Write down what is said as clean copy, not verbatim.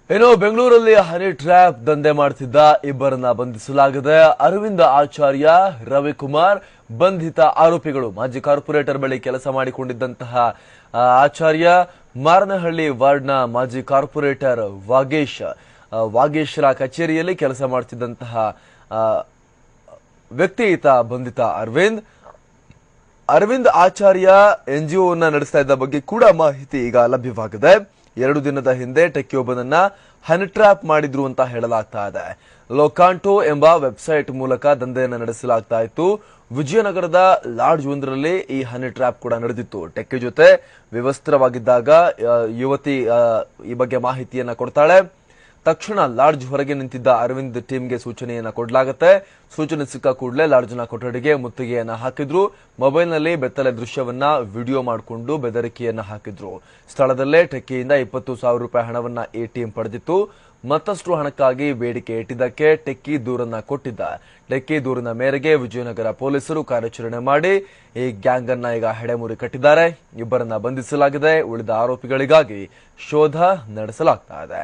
ಇನ್ನು ಬೆಂಗಳೂರಲ್ಲಿ honey trap ದಂಧೆ ಮಾಡುತ್ತಿದ್ದ ಇಬ್ಬರನ್ನ ಬಂಧಿಸಲಾಗಿದೆ. ಅರವಿಂದ ಆಚಾರ್ಯ, ರವಿಕುಮಾರ್ ಬಂಧಿತ ಆರೋಪಿಗಳು. ಮಾಜಿ ಕಾರ್ಪೊರೇಟರ್ ಬಳಿ ಕೆಲಸ ಮಾಡಿಕೊಂಡಿದ್ದಂತಹ ಆಚಾರ್ಯ, ಮಾರನಹಳ್ಳಿ ವಾರ್ಡ್ನ ಮಾಜಿ ಕಾರ್ಪೊರೇಟರ್ ವಾಗೇಶ್ರ ಕಚೇರಿಯಲ್ಲಿ ಕೆಲಸ ಮಾಡುತ್ತಿದ್ದಂತಹ ವ್ಯಕ್ತಿ ಈತ ಬಂಧಿತ ಅರವಿಂದ್ ಆಚಾರ್ಯ ಎನ್ಜಿಒ ನಡೆಸ್ತಾ ಇದ್ದ ಬಗ್ಗೆ ಕೂಡ ಮಾಹಿತಿ ಈಗ ಲಭ್ಯವಾಗಿದೆ. 2 ದಿನದ ಹಿಂದೆ ಟೆಕ್ಕಿಯೊಬ್ಬನನ್ನ ಹನಿ ಟ್ರ್ಯಾಪ್ ಮಾಡಿದ್ರು ಅಂತ ಹೇಳಲಾಗ್ತಾ ಇದೆ. ಲೋಕಾಂಟೋ ಎಂಬ ವೆಬ್ಸೈಟ್ ಮೂಲಕ ದಂಧೆಯನ್ನು ನಡೆಸಲಾಗ್ತಾ ಇತ್ತು. ವಿಜಯನಗರದ ಲಾಡ್ಜ್ ಒಂದರಲ್ಲಿ ಈ ಹನಿ ಟ್ರ್ಯಾಪ್ ಕೂಡ ನಡೆದಿತ್ತು. ಟೆಕ್ಕಿ ಜೊತೆ ವಿವಸ್ತ್ರವಾಗಿದ್ದಾಗ ಯುವತಿ ಈ ಬಗ್ಗೆ ಮಾಹಿತಿಯನ್ನ ಕೊಡ್ತಾಳೆ. ತಕ್ಷಣ ಲಾಡ್ಜ್ ಹೊರಗೆ ನಿಂತಿದ್ದ ಅರವಿಂದ್ ಟೀಮ್ಗೆ ಸೂಚನೆಯನ್ನ ಕೊಡಲಾಗುತ್ತೆ. ಸೂಚನೆ ಸಿಕ್ಕ ಕೂಡಲೇ ಲಾಡ್ಜ್ನ ಕೊಠಡಿಗೆ ಮುತ್ತಿಗೆಯನ್ನ ಹಾಕಿದ್ರು. ಮೊಬೈಲ್ನಲ್ಲಿ ಬೆತ್ತಲೆ ದೃಶ್ಯವನ್ನ ವಿಡಿಯೋ ಮಾಡಿಕೊಂಡು ಬೆದರಿಕೆಯನ್ನ ಹಾಕಿದ್ರು. ಸ್ಥಳದಲ್ಲೇ ಟೆಕ್ಕಿಯಿಂದ 20,000 ರೂಪಾಯಿ ಹಣವನ್ನ ಈ ಟೀಮ್ ಪಡೆದಿತ್ತು. ಮತ್ತಷ್ಟು ಹಣಕ್ಕಾಗಿ ಬೇಡಿಕೆ ಇಟ್ಟಿದ್ದಕ್ಕೆ ಟೆಕ್ಕಿ ದೂರನ್ನ ಕೊಟ್ಟಿದ್ದ. ಟೆಕ್ಕಿ ದೂರಿನ ಮೇರೆಗೆ ವಿಜಯನಗರ ಪೊಲೀಸರು ಕಾರ್ಯಾಚರಣೆ ಮಾಡಿ ಈ ಗ್ಯಾಂಗ್ ಅನ್ನ ಈಗ ಹೆಡೆಮುರಿ ಕಟ್ಟಿದ್ದಾರೆ. ಇಬ್ಬರನ್ನ ಬಂಧಿಸಲಾಗಿದೆ. ಉಳಿದ ಆರೋಪಿಗಳಿಗಾಗಿ ಶೋಧ ನಡೆಸಲಾಗ್ತಾ ಇದೆ.